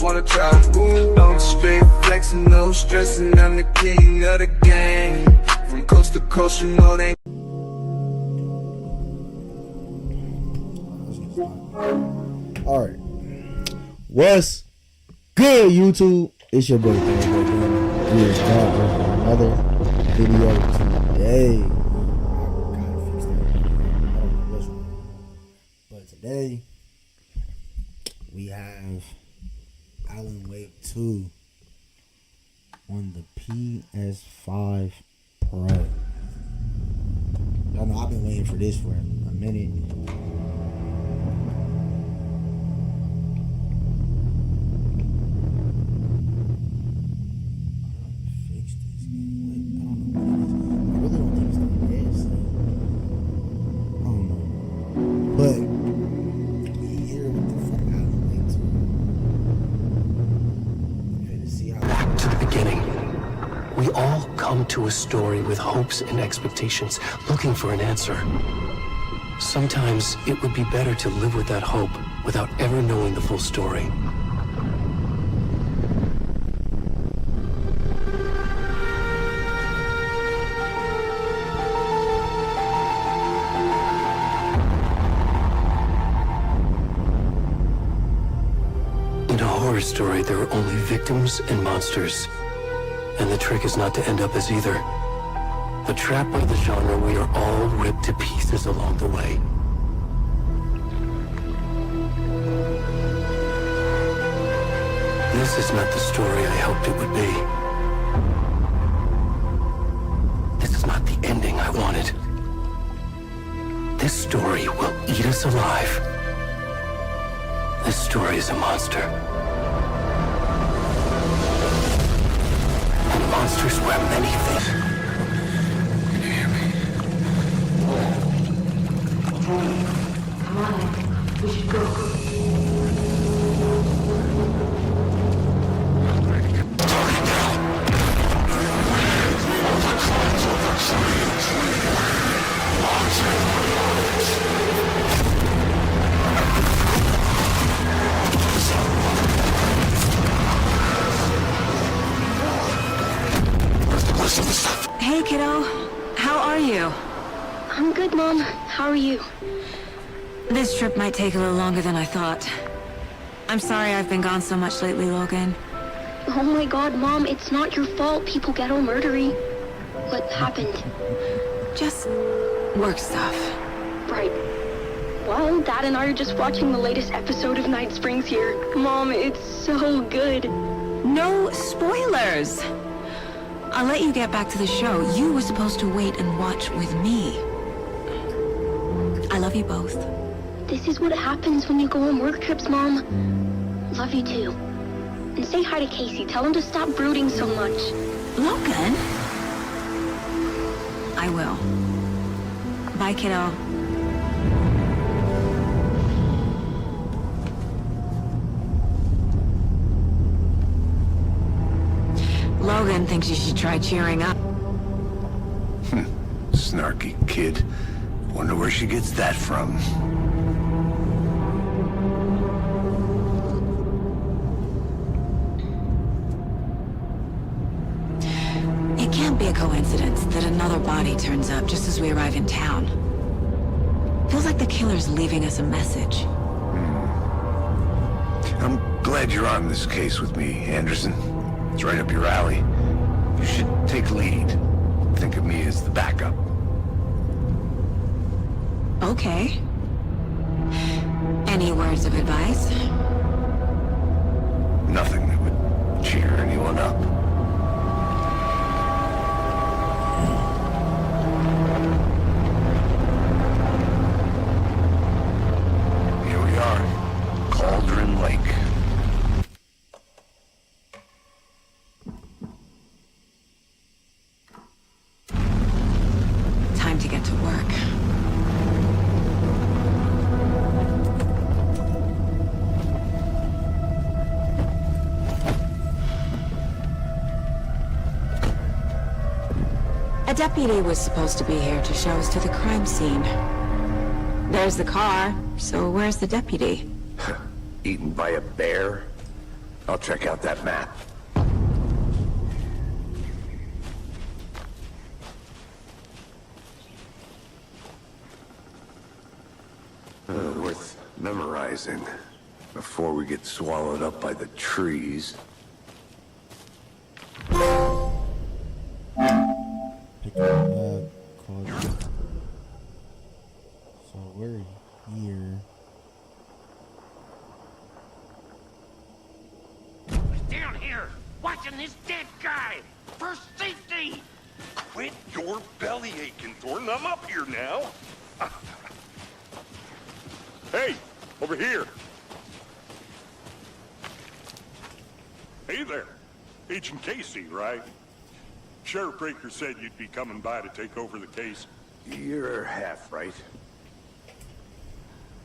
just wanna try. I'm straight flexing, no stressing, I'm the king of the game. From coast to coast, you know they. Alright. What's good, YouTube? It's your boy, we is back with another video today. But today, we have Alan Wake 2 on the PS5 Pro. Y'all know I've been waiting for this for a minute. We all come to a story with hopes and expectations, looking for an answer. Sometimes it would be better to live with that hope without ever knowing the full story. In a horror story, there are only victims and monsters. And the trick is not to end up as either. But trapped by the genre, we are all ripped to pieces along the way. This is not the story I hoped it would be. This is not the ending I wanted. This story will eat us alive. This story is a monster. Monsters wear many things. Can you hear me? Come on, we should go. Hey, kiddo. How are you? I'm good, Mom. How are you? This trip might take a little longer than I thought. I'm sorry I've been gone so much lately, Logan. Oh my god, Mom, it's not your fault people get all murdery. What happened? Just work stuff. Right. Well, Dad and I are just watching the latest episode of Night Springs here. Mom, it's so good. No spoilers! I'll let you get back to the show. You were supposed to wait and watch with me. I love you both. This is what happens when you go on work trips, Mom. Love you too. And say hi to Casey. Tell him to stop brooding so much. Logan? I will. Bye, kiddo. Logan thinks you should try cheering up. Snarky kid. Wonder where she gets that from. It can't be a coincidence that another body turns up just as we arrive in town. Feels like the killer's leaving us a message. I'm glad you're on this case with me, Anderson. It's right up your alley. You should take lead. Think of me as the backup. Okay. Any words of advice? Nothing that would cheer anyone up. Here we are. Cauldron Lake. Time to get to work. A deputy was supposed to be here to show us to the crime scene. There's the car, so where's the deputy? Eaten by a bear? I'll check out that map. Worth memorizing before we get swallowed up by the trees. Pick up a called. So we're here. Down here, watching this dead guy. First safety. Quit your belly aching, Thornton. I'm up here now. Hey, over here. Hey there. Agent Casey, right? Sheriff Breaker said you'd be coming by to take over the case. You're half right.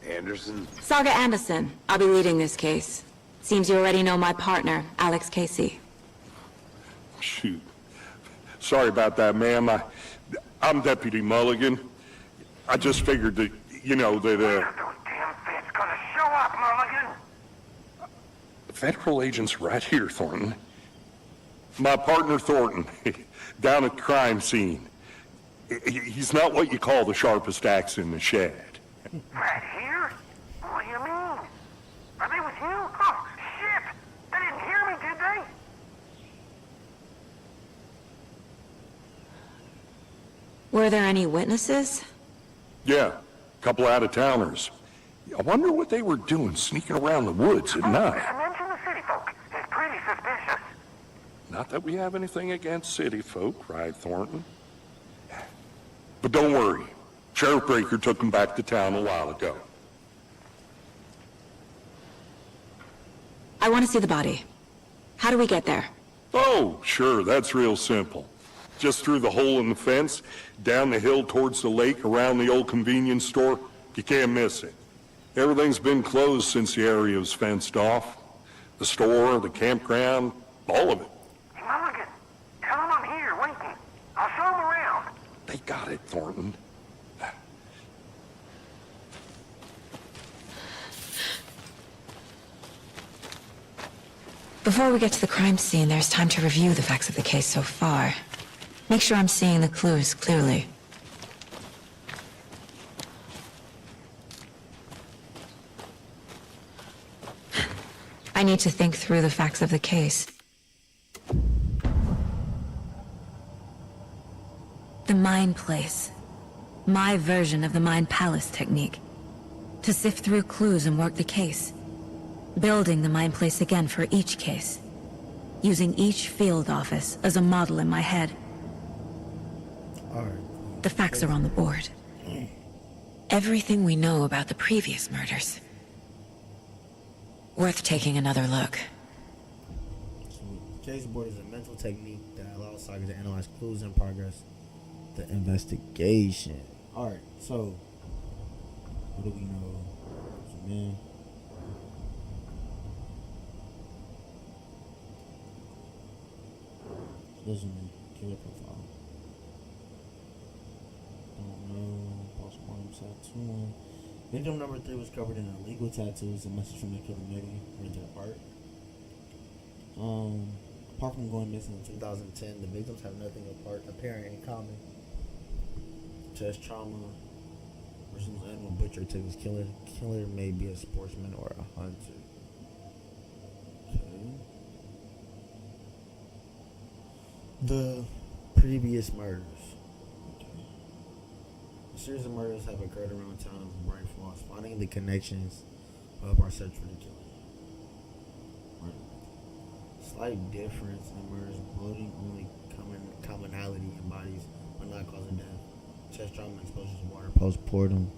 Anderson? Saga Anderson. I'll be leading this case. Seems you already know my partner, Alex Casey. Shoot. Sorry about that, ma'am. I'm Deputy Mulligan. I just figured that, you know, that, Those damn feds gonna show up, Mulligan. Federal agent's right here, Thornton. My partner, Thornton, down at the crime scene. He's not what you call the sharpest axe in the shed. Right here? What do you mean? Are they with you? Oh, shit! They didn't hear me, did they? Were there any witnesses? Yeah, a couple out-of-towners. I wonder what they were doing sneaking around the woods at night. Mention the city folk. It's pretty suspicious. Not that we have anything against city folk, right, Thornton? But don't worry. Sheriff Breaker took them back to town a while ago. I want to see the body. How do we get there? Oh, sure, that's real simple. Just through the hole in the fence, down the hill towards the lake, around the old convenience store. You can't miss it. Everything's been closed since the area was fenced off. The store, the campground, all of it. Hey, Mulligan, tell them I'm here, waiting. I'll show them around. They got it, Thornton. Before we get to the crime scene, there's time to review the facts of the case so far. Make sure I'm seeing the clues clearly. I need to think through the facts of the case. The Mind Place. My version of the Mind Palace technique. To sift through clues and work the case. Building the Mind Place again for each case. Using each field office as a model in my head. Alright. The facts are on the board. Everything we know about the previous murders. Worth taking another look. So, case board is a mental technique that allows Saga to analyze clues in progress. The investigation. Alright, so what do we know? So, man. Resume, killer profile. Don't know. Postmortem tattoo. Victim number 3 was covered in illegal tattoos. A message from the killer lady. Read that part. Apart from going missing in 2010, the victims have nothing apparent in common. Chest trauma. Person's animal butcher took his killer. Killer may be a sportsman or a hunter. Okay. The previous murders. Okay. A series of murders have occurred around town of Bright Falls. Finding the connections of our search for the killer. Slight difference in murders, bloating only commonality in bodies, but not causing death. Chest trauma, exposure to water, postpartum.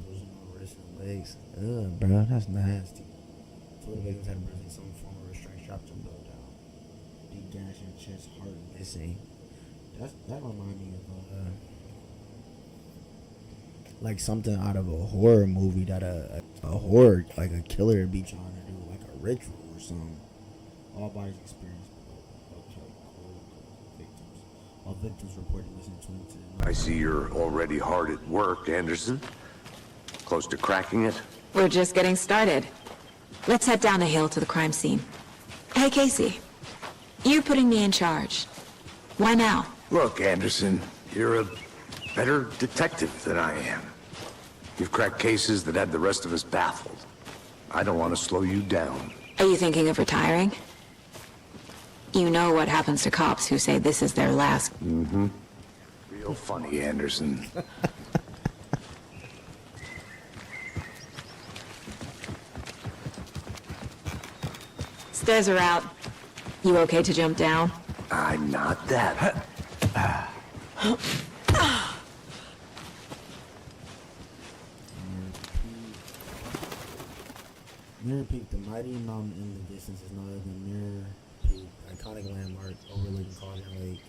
Losing my wrists and legs. Ugh, bro, that's nasty. Two of the victims had bruising, some form of restraint strapped to blow down. Deep gash in chest, heart missing. That reminds me of like something out of a horror movie that a horror, like a killer would be trying to do, like a ritual or something. All bodies experience. Okay, cool. Victims. All victims reported missing 22. I see you're already hard at work, Anderson. Close to cracking it? We're just getting started. Let's head down the hill to the crime scene. Hey, Casey. You putting me in charge. Why now? Look, Anderson, you're a better detective than I am. You've cracked cases that had the rest of us baffled. I don't want to slow you down. Are you thinking of retiring? You know what happens to cops who say this is their last... Mm-hmm. Real funny, Anderson. Stairs are out. You okay to jump down? I'm not that. Mirror Peak, the mighty mountain in the distance is no other than Mirror Peak, iconic landmark overlooking Cauldron Lake.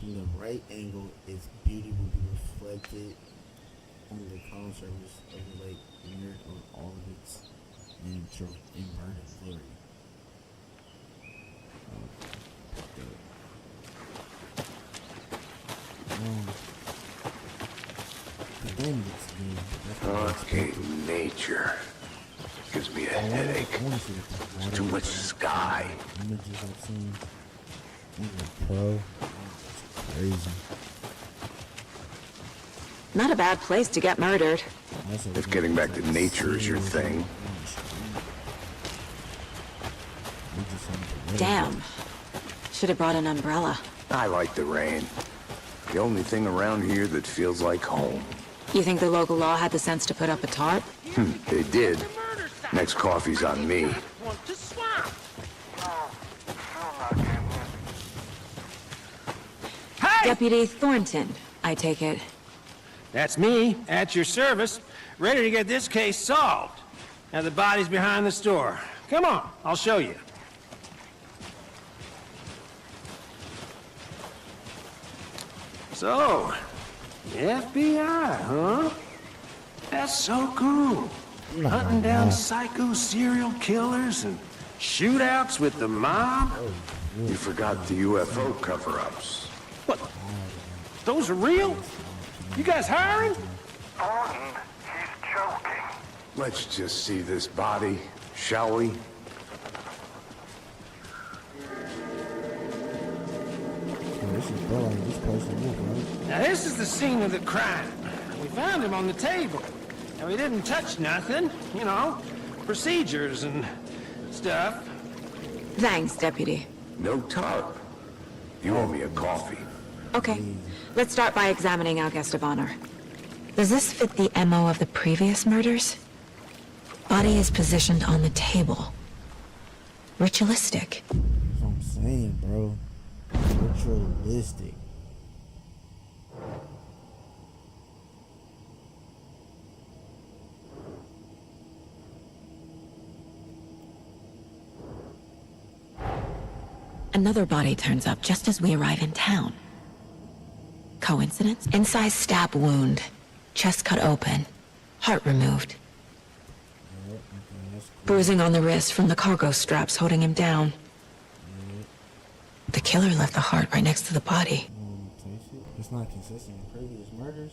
From the right angle, its beauty will be reflected on the calm surface of the lake, mirrored on all of its natural and burning glory. The game looks good. That's what I Okay, expected. nature. Gives me a headache. I wanna see what There's too much sky. Images I've seen. These are pro. That's crazy. Not a bad place to get murdered. If getting back to nature is your thing. Damn. Should have brought an umbrella. I like the rain. The only thing around here that feels like home. You think the local law had the sense to put up a tarp? They did. Next coffee's on me. Deputy Thornton, I take it. That's me, at your service, ready to get this case solved. Now the body's behind the store. Come on, I'll show you. So, the FBI, huh? That's so cool. Hunting down psycho serial killers and shootouts with the mob. You forgot the UFO cover-ups. What? Those are real? You guys hiring? Thornton, he's joking. Let's just see this body, shall we? This is bro, like this person move, right? Now this is the scene of the crime. We found him on the table. And we didn't touch nothing, you know, procedures and stuff. Thanks, Deputy. No tarp. You owe me a coffee. Okay, let's start by examining our guest of honor. Does this fit the MO of the previous murders? Body is positioned on the table. Ritualistic. That's what I'm saying, bro. Ritualistic. Another body turns up just as we arrive in town. Coincidence? Incised stab wound. Chest cut open. Heart removed. Bruising on the wrist from the cargo straps holding him down. The killer left the heart right next to the body. Taste it. It's not consistent with previous murders.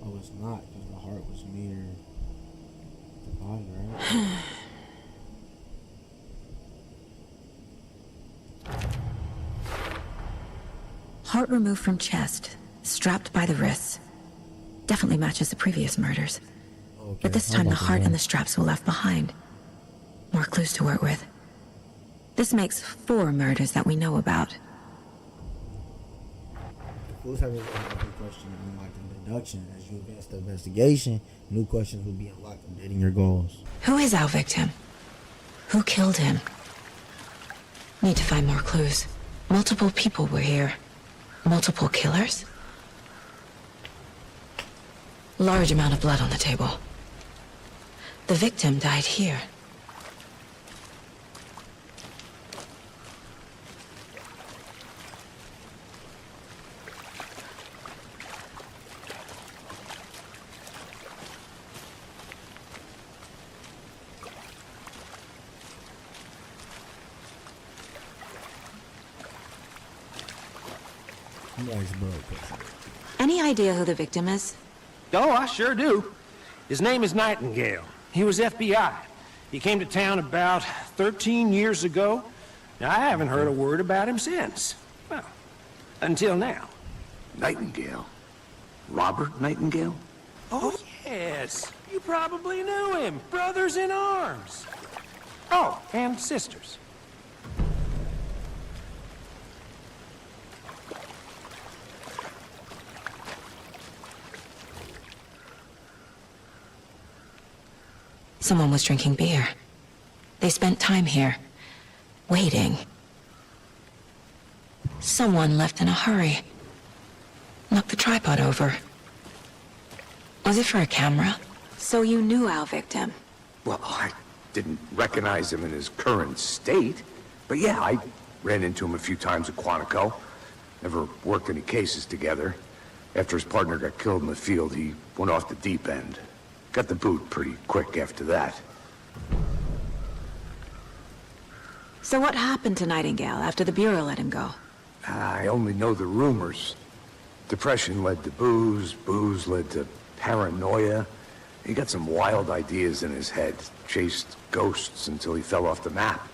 Oh, it's not, because the heart was near the body, right? Heart removed from chest, strapped by the wrists. Definitely matches the previous murders. Okay, But this how time the about heart that? and the straps were left behind. More clues to work with. This makes 4 murders that we know about. Clues have a question and unlocked in deduction. As you advance the investigation, new questions will be unlocked, updating your goals. Who is our victim? Who killed him? Need to find more clues. Multiple people were here. Multiple killers? Large amount of blood on the table. The victim died here. Nice bro question. Any idea who the victim is? Oh, I sure do. His name is Nightingale. He was FBI. He came to town about 13 years ago. Now, I haven't heard a word about him since. Well, until now. Nightingale? Robert Nightingale? Oh, yes. You probably knew him. Brothers in arms. Oh, and sisters. Someone was drinking beer. They spent time here, waiting. Someone left in a hurry. Knocked the tripod over. Was it for a camera? So you knew our victim? Well, I didn't recognize him in his current state. But yeah, I ran into him a few times at Quantico. Never worked any cases together. After his partner got killed in the field, he went off the deep end. Got the boot pretty quick after that. So what happened to Nightingale after the Bureau let him go? I only know the rumors. Depression led to booze, booze led to paranoia. He got some wild ideas in his head, chased ghosts until he fell off the map.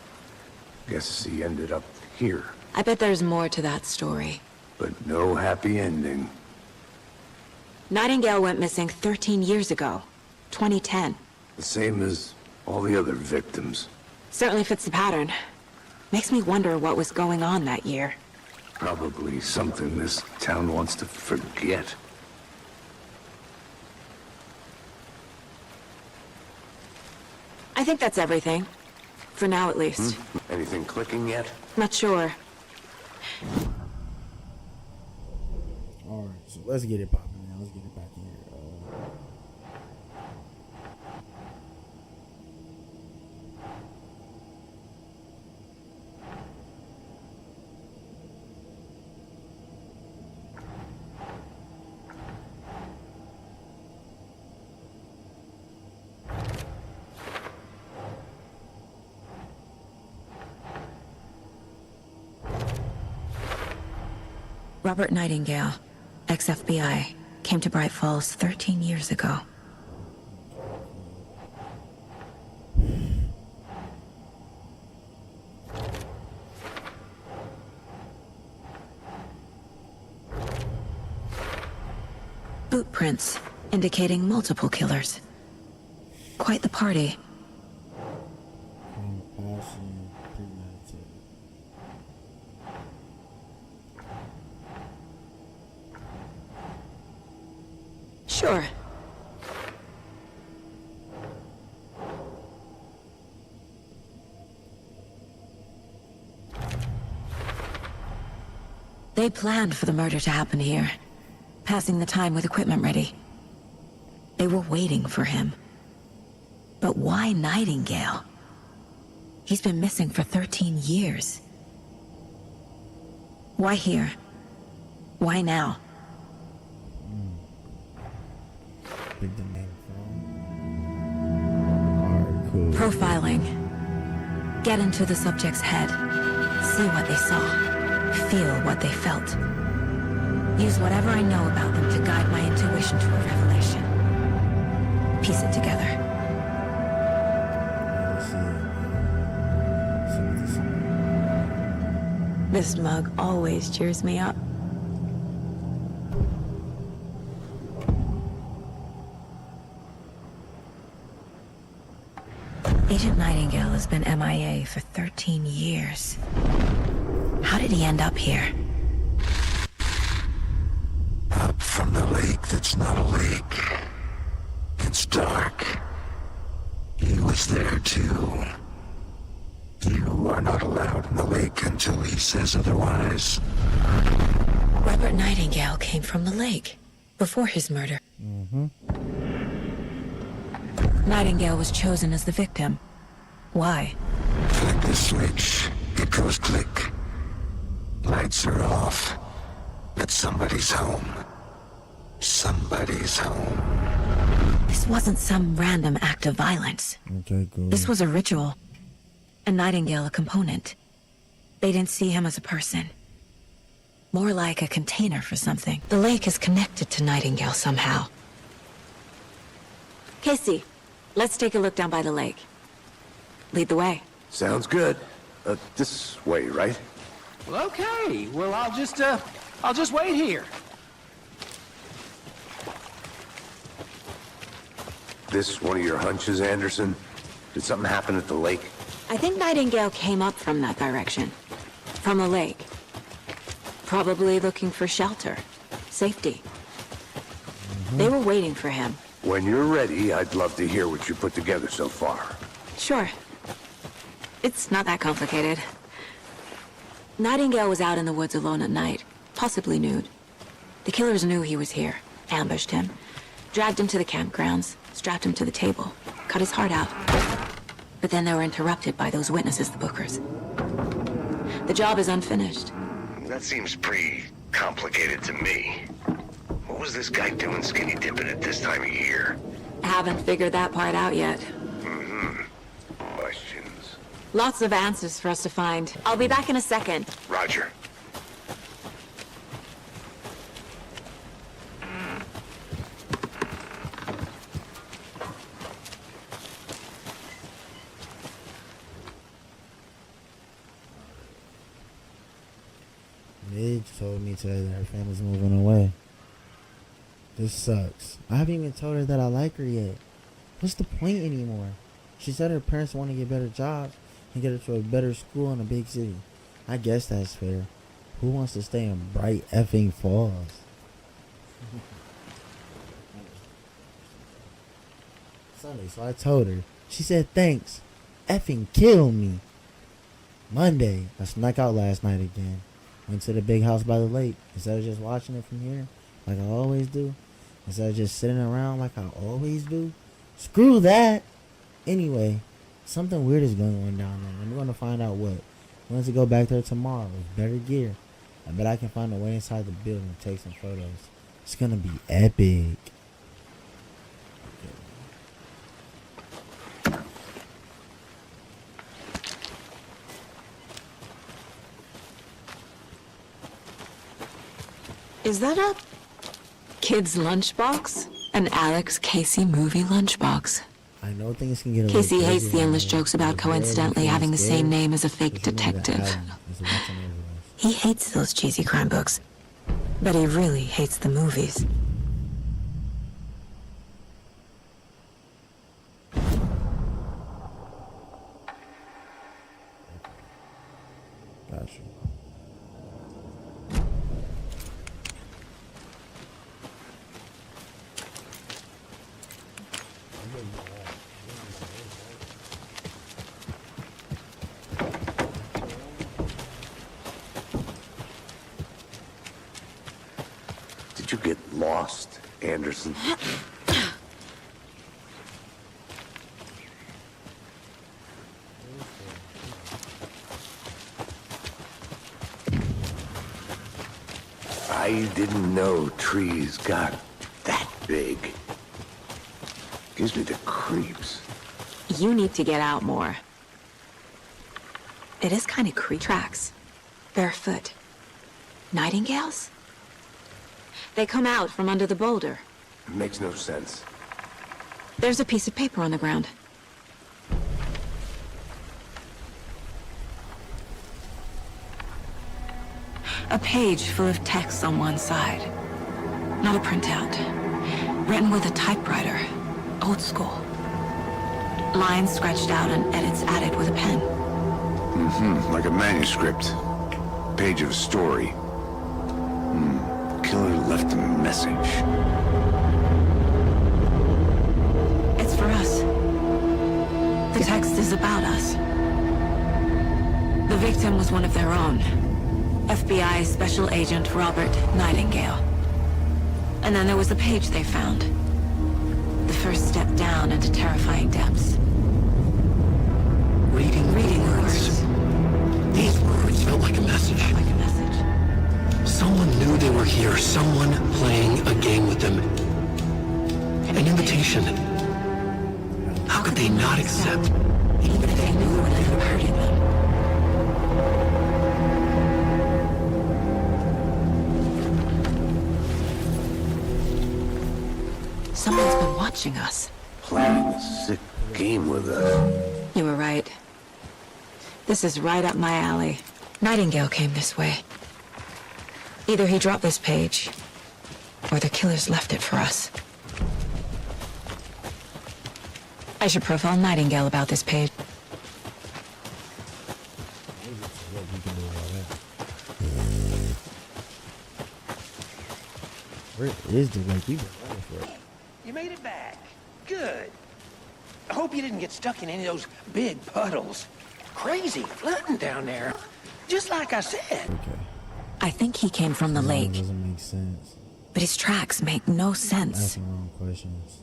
Guess he ended up here. I bet there's more to that story. But no happy ending. Nightingale went missing 13 years ago. 2010. The same as all the other victims. Certainly fits the pattern. Makes me wonder what was going on that year. Probably something this town wants to forget. I think that's everything. For now, at least. Anything clicking yet? Not sure. Alright, so let's get it popping now. Let's get it back in here. Robert Nightingale, ex-FBI, came to Bright Falls 13 years ago. Boot prints indicating multiple killers. Quite the party. Passion, premeditated. Sure. They planned for the murder to happen here, passing the time with equipment ready. They were waiting for him. But why Nightingale? He's been missing for 13 years. Why here? Why now? Pick the name from. Alright, cool. Profiling. Get into the subject's head. See what they saw. Feel what they felt. Use whatever I know about them to guide my intuition to a revelation. Piece it together. Let's see what this is. This mug always cheers me up. Agent Nightingale has been MIA for 13 years. How did he end up here? Up from the lake that's not a lake. It's dark. He was there too. You are not allowed in the lake until he says otherwise. Robert Nightingale came from the lake before his murder. Nightingale was chosen as the victim. Why? Flick the switch. It goes click. Lights are off. But somebody's home. Somebody's home. This wasn't some random act of violence. Okay, cool. This was a ritual. And Nightingale a component. They didn't see him as a person. More like a container for something. The lake is connected to Nightingale somehow. Casey, let's take a look down by the lake. Lead the way. Sounds good. This way, right? Well, okay. Well, I'll just wait here. This one of your hunches, Anderson? Did something happen at the lake? I think Nightingale came up from that direction. From the lake. Probably looking for shelter. Safety. They were waiting for him. When you're ready, I'd love to hear what you put together so far. Sure. It's not that complicated. Nightingale was out in the woods alone at night, possibly nude. The killers knew he was here, ambushed him, dragged him to the campgrounds, strapped him to the table, cut his heart out. But then they were interrupted by those witnesses, the Bookers. The job is unfinished. That seems pretty complicated to me. What was this guy doing skinny dipping at this time of year? Haven't figured that part out yet. Questions. Lots of answers for us to find. I'll be back in a second. Roger. Midge told me today that her family's moving away. This sucks. I haven't even told her that I like her yet. What's the point anymore? She said her parents want to get better jobs and get her to a better school in a big city. I guess that's fair. Who wants to stay in Bright effing Falls? Sunday, so I told her. She said thanks. Effing kill me. Monday, I snuck out last night again. Went to the big house by the lake. Instead of just watching it from here, like I always do. Instead of just sitting around like I always do. Screw that! Anyway, something weird is going on down there. I'm going to find out what. I'm going to go back there tomorrow with better gear. I bet I can find a way inside the building and take some photos. It's going to be epic. Is that a kid's lunchbox? An Alex Casey movie lunchbox. I know things can get a Casey little hates crazy the endless now, jokes about but coincidentally very having the scared, same name as a fake because you know that detective. Adam is watching over us. He hates those cheesy crime books. But he really hates the movies. Gotcha. Did you get lost, Anderson? I didn't know trees got that big. Gives me the creeps. You need to get out more. It is kind of creepy. Tracks. Barefoot. Nightingales? They come out from under the boulder. Makes no sense. There's a piece of paper on the ground. A page full of text on one side. Not a printout. Written with a typewriter. Old school. Lines scratched out and edits added with a pen. Like a manuscript. Page of a story. Killer left a message. It's for us. The text is about us. The victim was one of their own. FBI Special Agent Robert Nightingale. And then there was the page they found. The first step down into terrifying depths. Reading words. These words felt like a message. Like a message. Someone knew they were here. Someone playing a game with them. An invitation. How could they not accept? Even if they knew what they were hurting them. Someone's been watching us. Playing a sick game with us. You were right. This is right up my alley. Nightingale came this way. Either he dropped this page, or the killers left it for us. I should profile Nightingale about this page. Where is the lake? We've been running for it. You made it back. Good. I hope you didn't get stuck in any of those big puddles. Crazy flooding down there. Just like I said. Okay. I think he came from the That lake, doesn't make sense. but his tracks make no sense. Asking wrong questions.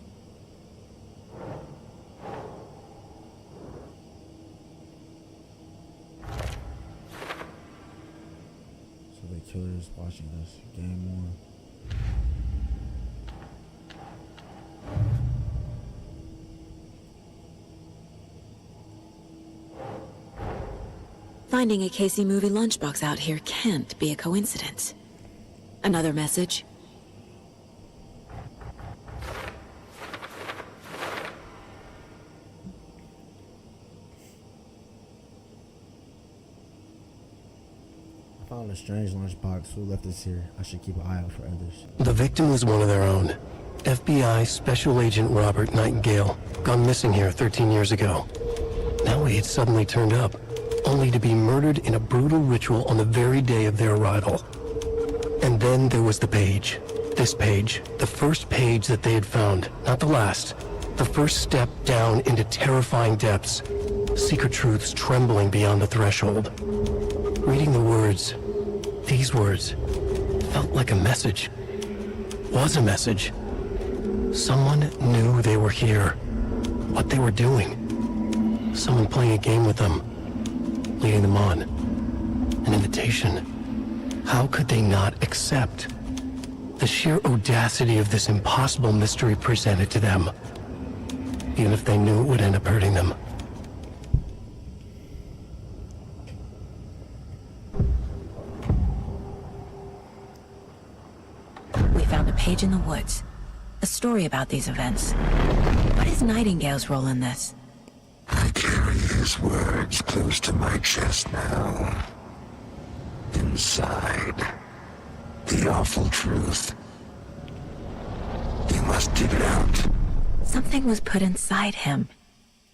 So the killer's watching us. Game on. Finding a Casey movie lunchbox out here can't be a coincidence. Another message. I found a strange lunchbox. Who left this here? I should keep an eye out for others. The victim was one of their own. FBI Special Agent Robert Nightingale, gone missing here 13 years ago. Now he had suddenly turned up, only to be murdered in a brutal ritual on the very day of their arrival. And then there was the page. This page, the first page that they had found, not the last. The first step down into terrifying depths. Secret truths trembling beyond the threshold. Reading the words, these words, felt like a message. Was a message. Someone knew they were here. What they were doing. Someone playing a game with them. Leading them on. An invitation. How could they not accept? The sheer audacity of this impossible mystery presented to them. Even if they knew it would end up hurting them. We found a page in the woods. A story about these events. What is Nightingale's role in this? I carry his words close to my chest now. Inside, the awful truth. You must dig it out. Something was put inside him.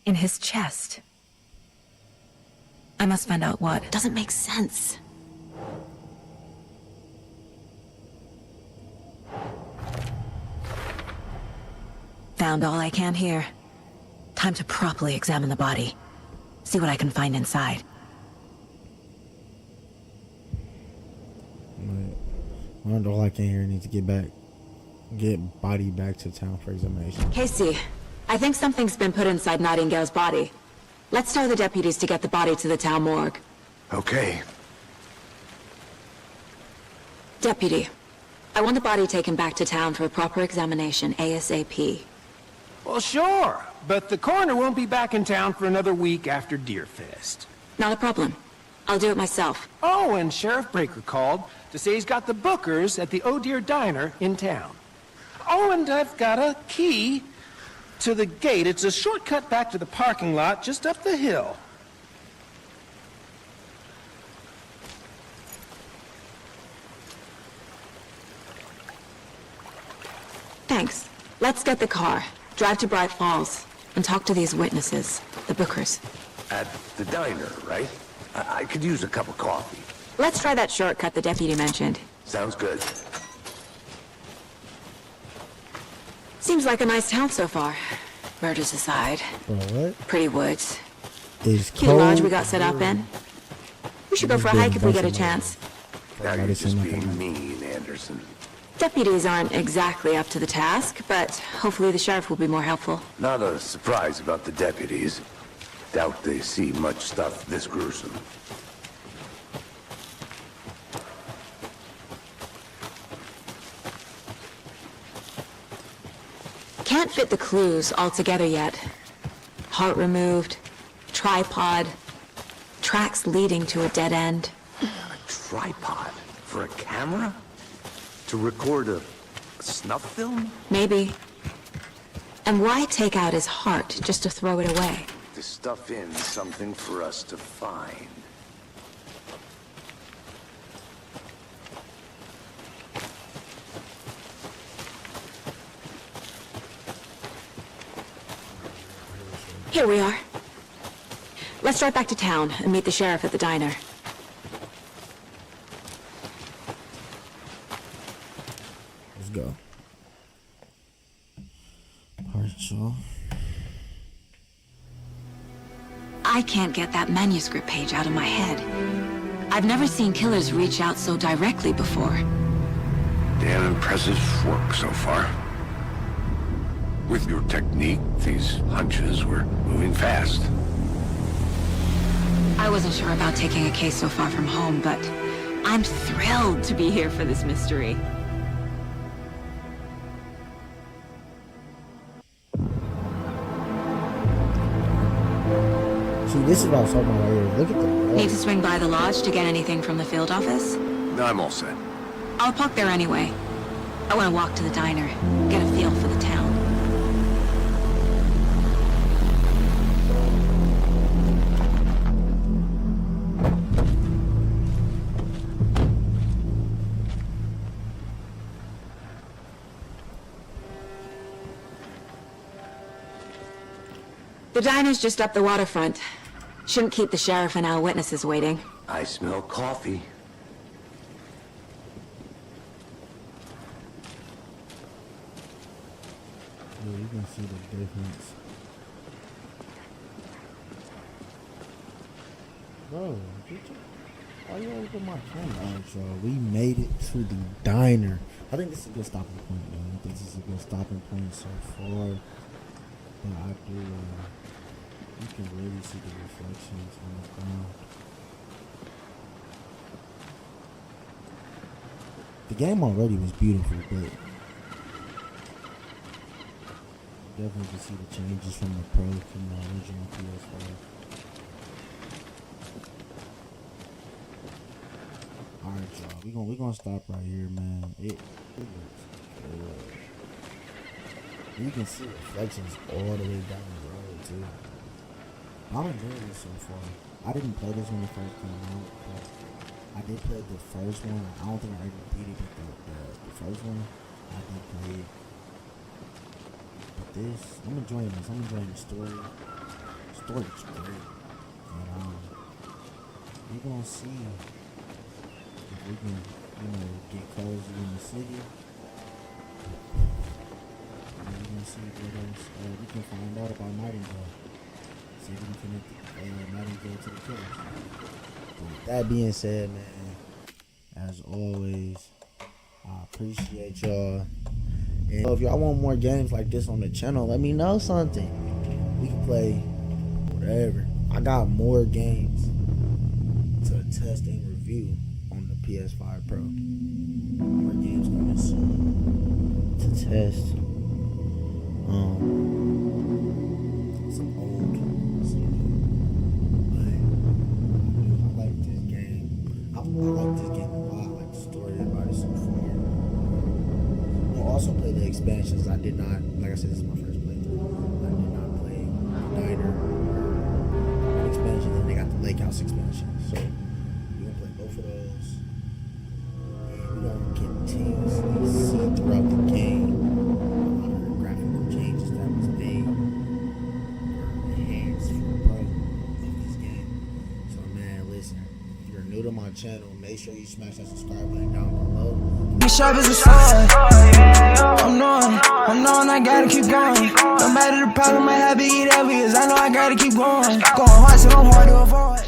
In his chest. I must find out what. It doesn't make sense. Found all I can here. Time to properly examine the body. See what I can find inside. Learned all I can here. Need to get body back to town for examination. Casey, I think something's been put inside Nightingale's body. Let's tell the deputies to get the body to the town morgue. Okay. Deputy, I want the body taken back to town for a proper examination ASAP. Well, sure. But the coroner won't be back in town for another week after Deerfest. Not a problem. I'll do it myself. Oh, and Sheriff Breaker called to say he's got the bookers at the Oh Dear Diner in town. Oh, and I've got a key to the gate. It's a shortcut back to the parking lot just up the hill. Thanks. Let's get the car, drive to Bright Falls, and talk to these witnesses, the bookers. At the diner, right? I could use a cup of coffee. Let's try that shortcut the deputy mentioned. Sounds good. Seems like a nice town so far. Murders aside. Bro, what? Pretty woods. Is Cute lodge we got set up in. We should go for a hike if we get a Busting chance. Now you're Medicine, just nothing. being mean, Anderson. Deputies aren't exactly up to the task, but hopefully the sheriff will be more helpful. Not a surprise about the deputies. Doubt they see much stuff this gruesome. Can't fit the clues all together yet. Heart removed, tripod, tracks leading to a dead end. A tripod? For a camera? To record a snuff film? Maybe. And why take out his heart just to throw it away? To stuff in something for us to find. Here we are. Let's drive back to town and meet the sheriff at the diner. Let's go. Partial. I can't get that manuscript page out of my head. I've never seen killers reach out so directly before. Damn impressive work so far. With your technique, these hunches were moving fast. I wasn't sure about taking a case so far from home, but I'm thrilled to be here for this mystery. See, this is what I was talking about right here. Look at the road. Need to swing by the lodge to get anything from the field office? No, I'm all set. I'll park there anyway. I want to walk to the diner, get a feel for the town. The diner's just up the waterfront. Shouldn't keep the sheriff and our witnesses waiting. I smell coffee. Yeah, you can see the difference. Bro, why you always put my camera on, y'all? We made it to the diner. I think this is a good stopping point, man. I think this is a good stopping point so far. But I do, you can really see the reflections on the ground. The game already was beautiful, but definitely can see the changes from the Pro, from the original PS5. Alright, y'all, we gonna stop right here, man. It looks good. You can see reflections all the way down the road too. I'm enjoying this so far. I didn't play this when it first came out, but I did play the first one. I don't think I ever beat it, but the first one I did play it. But this, I'm enjoying this. I'm enjoying the story. The story's great. And we're gonna see if we can, get cozy in the city. We're gonna see what else we can find out about Nightingale. See if we can connect Nightingale to the killers. But with that being said, man, as always, I appreciate y'all. And if y'all want more games like this on the channel, let me know something. We can play whatever. I got more games to test and review on the PS5 Pro. More games coming soon to test. Some old, some new. But I like this game. I like this game a lot. I like the story about it so far. I'll also play the expansions. I did not, like I said, this is my first playthrough. I did not play the Diner expansion, and they got the Lake House expansion. So we're gonna play both of those. And we're gonna continuously see throughout the game graphical changes that was made or enhanced for the pro of this game. So man, listen, if you're new to my channel, make sure you smash that subscribe button down below. Be sharp as a sword. I'm knowing I gotta keep going. No matter the problem I have, be it obvious. I know I gotta keep going. Going hard, so I'm hard to avoid.